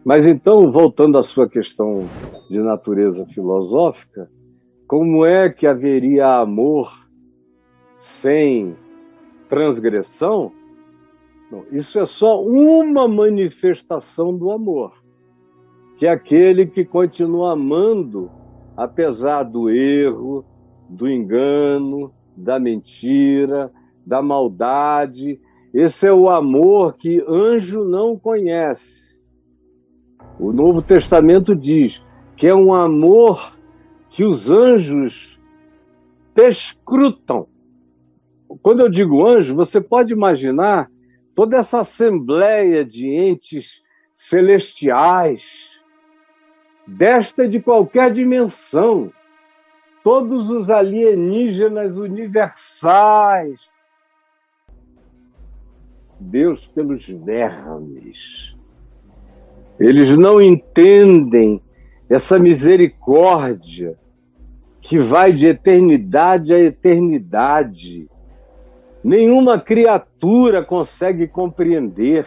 Mas então, voltando à sua questão de natureza filosófica, como é que haveria amor sem transgressão? Não, isso é só uma manifestação do amor, que é aquele que continua amando apesar do erro, do engano, da mentira, da maldade. Esse é o amor que anjo não conhece. O Novo Testamento diz que é um amor que os anjos perscrutam. Quando eu digo anjo, você pode imaginar toda essa assembleia de entes celestiais, desta e de qualquer dimensão, todos os alienígenas universais. Deus pelos vermes. Eles não entendem essa misericórdia que vai de eternidade a eternidade. Nenhuma criatura consegue compreender.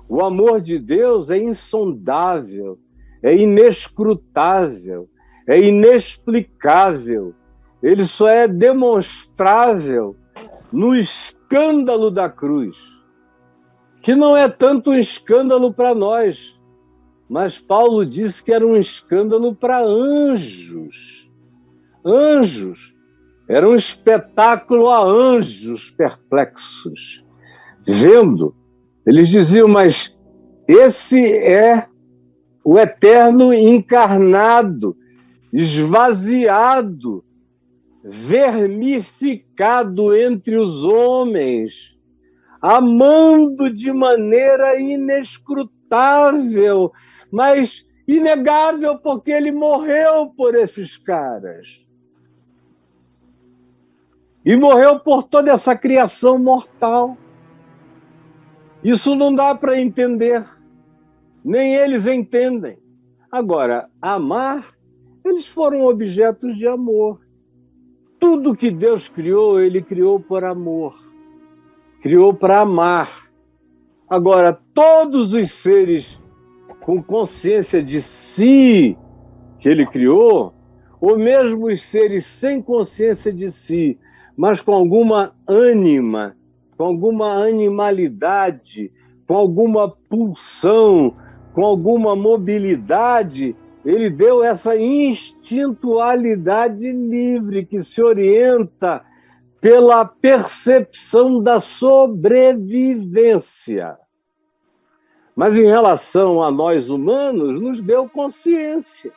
O amor de Deus é insondável, é inescrutável, é inexplicável. Ele só é demonstrável no escândalo da cruz, que não é tanto um escândalo para nós, mas Paulo disse que era um escândalo para anjos. Anjos. Era um espetáculo a anjos perplexos. Vendo, eles diziam, mas esse é o eterno encarnado, esvaziado, vermificado entre os homens, amando de maneira inescrutável, mas inegável, porque ele morreu por esses caras. E morreu por toda essa criação mortal. Isso não dá para entender. Nem eles entendem. Agora, amar, eles foram objetos de amor. Tudo que Deus criou, Ele criou por amor. Criou para amar. Agora, todos os seres com consciência de si que Ele criou, ou mesmo os seres sem consciência de si, mas com alguma ânima, com alguma animalidade, com alguma pulsão, com alguma mobilidade, ele deu essa instintualidade livre que se orienta pela percepção da sobrevivência. Mas em relação a nós humanos, nos deu consciência.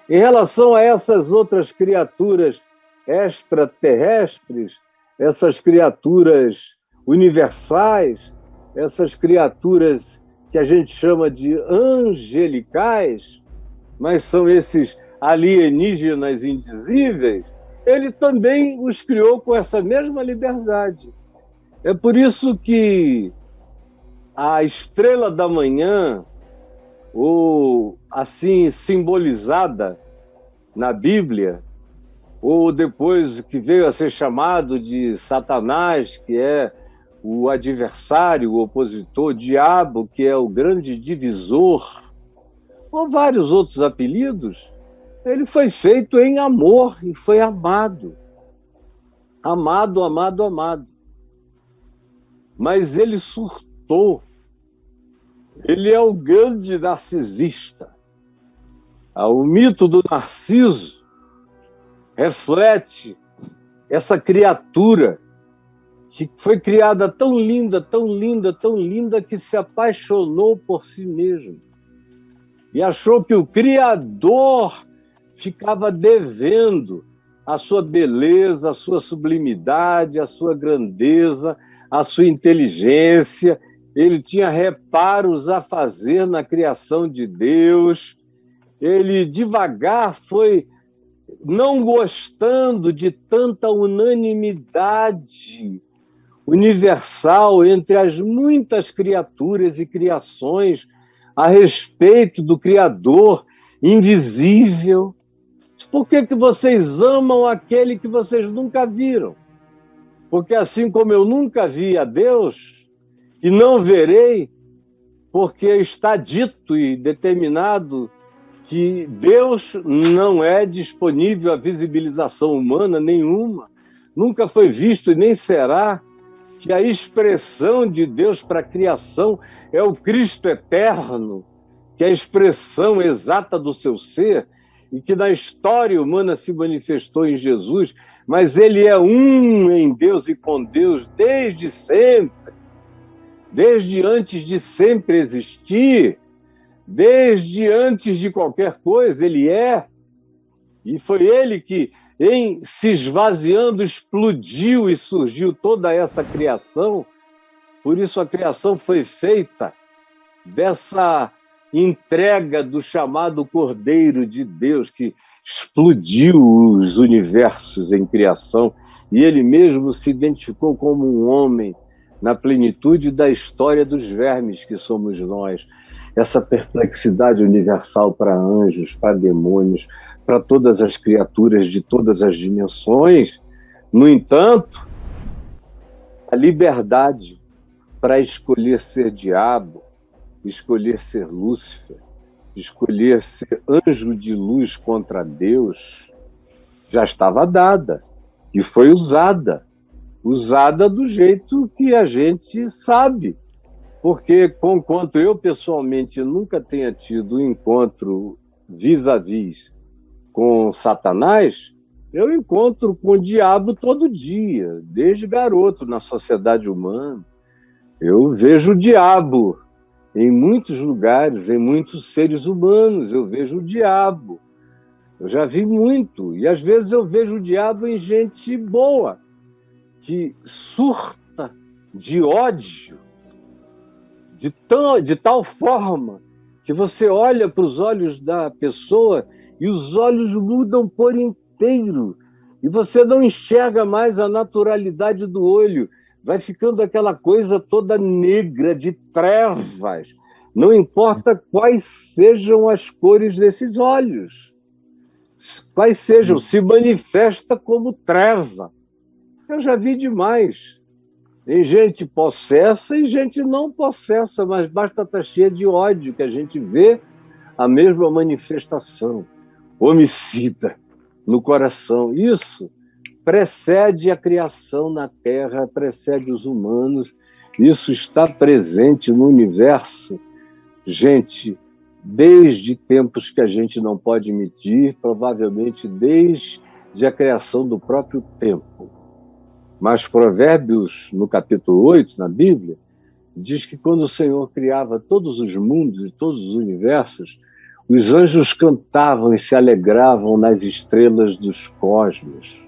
Em relação a essas outras criaturas extraterrestres, essas criaturas universais, essas criaturas que a gente chama de angelicais, mas são esses alienígenas indizíveis, ele também os criou com essa mesma liberdade. É por isso que a estrela da manhã, ou assim simbolizada na Bíblia, ou depois que veio a ser chamado de Satanás, que é o adversário, o opositor, o diabo, que é o grande divisor, ou vários outros apelidos, ele foi feito em amor e foi amado. Amado, amado, amado. Mas ele surtou. Ele é o grande narcisista. O mito do Narciso reflete essa criatura que foi criada tão linda, tão linda, tão linda, que se apaixonou por si mesmo. E achou que o Criador ficava devendo a sua beleza, a sua sublimidade, a sua grandeza, a sua inteligência. Ele tinha reparos a fazer na criação de Deus. Ele devagar foi não gostando de tanta unanimidade universal entre as muitas criaturas e criações a respeito do Criador invisível. Por que vocês amam aquele que vocês nunca viram? Porque assim como eu nunca vi a Deus e não verei, porque está dito e determinado que Deus não é disponível à visibilização humana nenhuma, nunca foi visto e nem será, que a expressão de Deus para a criação é o Cristo eterno, que é a expressão exata do seu ser, e que na história humana se manifestou em Jesus, mas ele é um em Deus e com Deus desde sempre, desde antes de sempre existir, desde antes de qualquer coisa, ele é. E foi ele que, em se esvaziando, explodiu e surgiu toda essa criação. Por isso a criação foi feita dessa entrega do chamado Cordeiro de Deus, que explodiu os universos em criação, e ele mesmo se identificou como um homem na plenitude da história dos vermes que somos nós. Essa perplexidade universal para anjos, para demônios, para todas as criaturas de todas as dimensões. No entanto, a liberdade para escolher ser diabo, escolher ser Lúcifer, escolher ser anjo de luz contra Deus, já estava dada e foi usada do jeito que a gente sabe. Porque, conquanto eu pessoalmente nunca tenha tido um encontro vis-à-vis com Satanás, eu encontro com o diabo todo dia, desde garoto na sociedade humana. Eu vejo o diabo em muitos lugares, em muitos seres humanos, eu vejo o diabo. Eu já vi muito, e às vezes eu vejo o diabo em gente boa, que surta de ódio, de tal forma que você olha para os olhos da pessoa e os olhos mudam por inteiro, e você não enxerga mais a naturalidade do olho, vai ficando aquela coisa toda negra, de trevas, não importa quais sejam as cores desses olhos, quais sejam, se manifesta como treva. Eu já vi demais. Tem gente possessa e gente não possessa, mas basta estar cheia de ódio que a gente vê a mesma manifestação homicida no coração. Isso precede a criação na Terra, precede os humanos. Isso está presente no universo, gente, desde tempos que a gente não pode medir, provavelmente desde a criação do próprio tempo. Mas Provérbios, no capítulo 8, na Bíblia, diz que quando o Senhor criava todos os mundos e todos os universos, os anjos cantavam e se alegravam nas estrelas dos cosmos,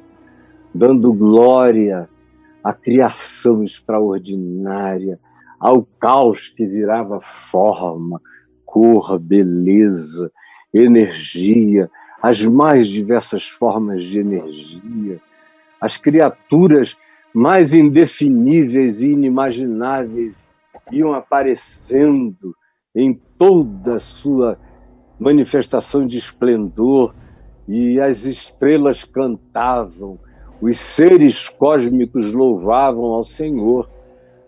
dando glória à criação extraordinária, ao caos que virava forma, cor, beleza, energia, as mais diversas formas de energia, as criaturas mais indefiníveis e inimagináveis iam aparecendo em toda a sua manifestação de esplendor, e as estrelas cantavam, os seres cósmicos louvavam ao Senhor,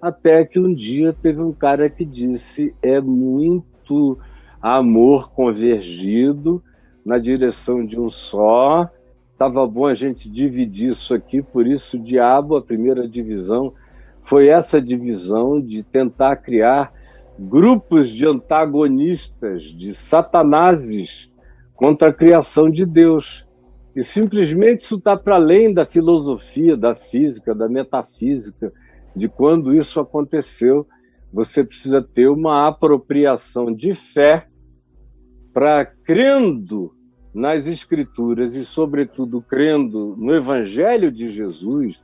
até que um dia teve um cara que disse: é muito amor convergido na direção de um só. Estava bom a gente dividir isso aqui, por isso o diabo, a primeira divisão, foi essa divisão de tentar criar grupos de antagonistas, de satanases contra a criação de Deus. E simplesmente isso está para além da filosofia, da física, da metafísica, de quando isso aconteceu. Você precisa ter uma apropriação de fé para, crendo nas Escrituras e, sobretudo, crendo no Evangelho de Jesus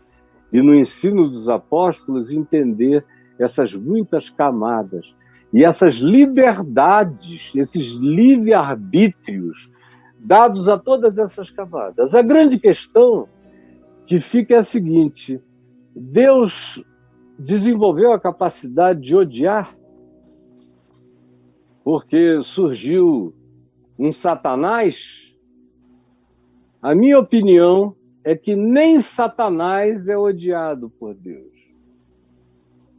e no ensino dos apóstolos, entender essas muitas camadas e essas liberdades, esses livre-arbítrios dados a todas essas camadas. A grande questão que fica é a seguinte: Deus desenvolveu a capacidade de odiar porque surgiu um Satanás? A minha opinião é que nem Satanás é odiado por Deus.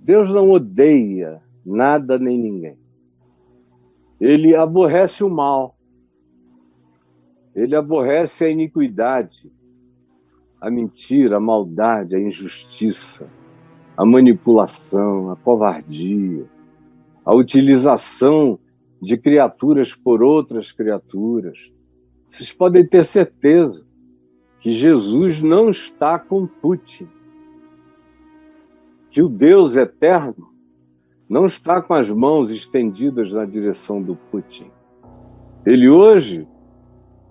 Deus não odeia nada nem ninguém. Ele aborrece o mal, ele aborrece a iniquidade, a mentira, a maldade, a injustiça, a manipulação, a covardia, a utilização de criaturas por outras criaturas. Vocês podem ter certeza que Jesus não está com Putin, que o Deus eterno não está com as mãos estendidas na direção do Putin. Ele hoje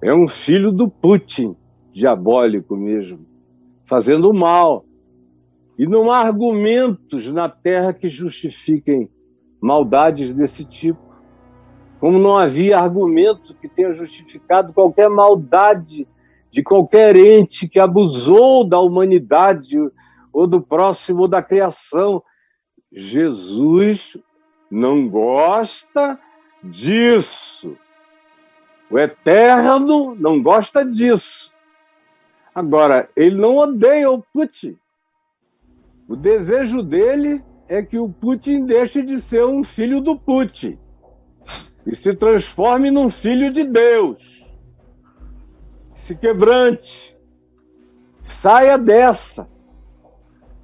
é um filho do Putin, diabólico mesmo, fazendo o mal. E não há argumentos na Terra que justifiquem maldades desse tipo. Como não havia argumento que tenha justificado qualquer maldade de qualquer ente que abusou da humanidade ou do próximo ou da criação. Jesus não gosta disso. O Eterno não gosta disso. Agora, ele não odeia o Putin. O desejo dele é que o Putin deixe de ser um filho do Putin e se transforme num filho de Deus. Se quebrante, saia dessa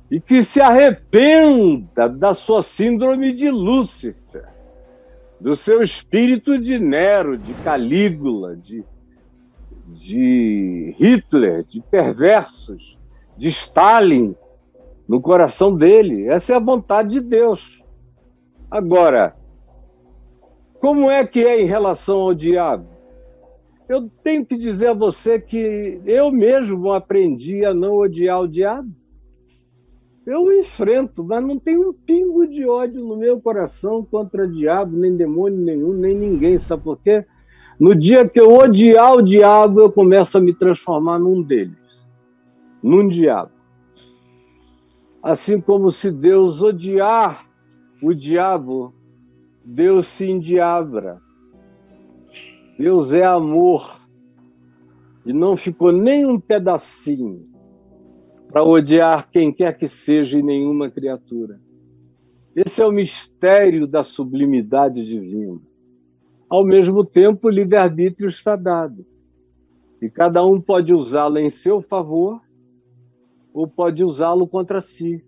e que se arrependa da sua síndrome de Lúcifer, do seu espírito de Nero, de Calígula, de Hitler, de perversos, de Stalin, no coração dele. Essa é a vontade de Deus. Agora, como é que é em relação ao diabo? Eu tenho que dizer a você que eu mesmo aprendi a não odiar o diabo. Eu o enfrento, mas não tem um pingo de ódio no meu coração contra o diabo, nem demônio nenhum, nem ninguém. Sabe por quê? No dia que eu odiar o diabo, eu começo a me transformar num deles, num diabo. Assim como se Deus odiar o diabo, Deus se endiabra. Deus é amor. E não ficou nem um pedacinho para odiar quem quer que seja e nenhuma criatura. Esse é o mistério da sublimidade divina. Ao mesmo tempo, o livre-arbítrio está dado. E cada um pode usá-lo em seu favor ou pode usá-lo contra si.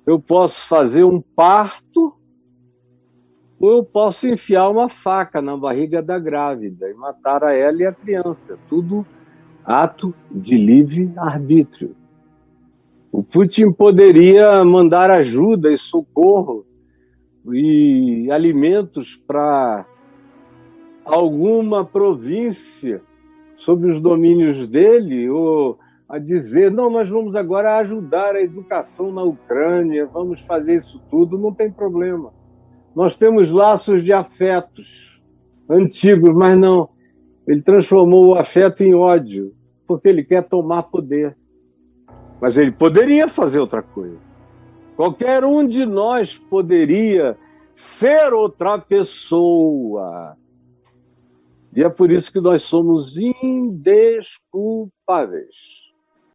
Eu posso fazer um parto ou eu posso enfiar uma faca na barriga da grávida e matar a ela e a criança. Tudo ato de livre-arbítrio. O Putin poderia mandar ajuda e socorro e alimentos para alguma província sob os domínios dele, ou a dizer, não, nós vamos agora ajudar a educação na Ucrânia, vamos fazer isso tudo, não tem problema. Nós temos laços de afetos antigos, mas não. Ele transformou o afeto em ódio, porque ele quer tomar poder. Mas ele poderia fazer outra coisa. Qualquer um de nós poderia ser outra pessoa. E é por isso que nós somos indesculpáveis.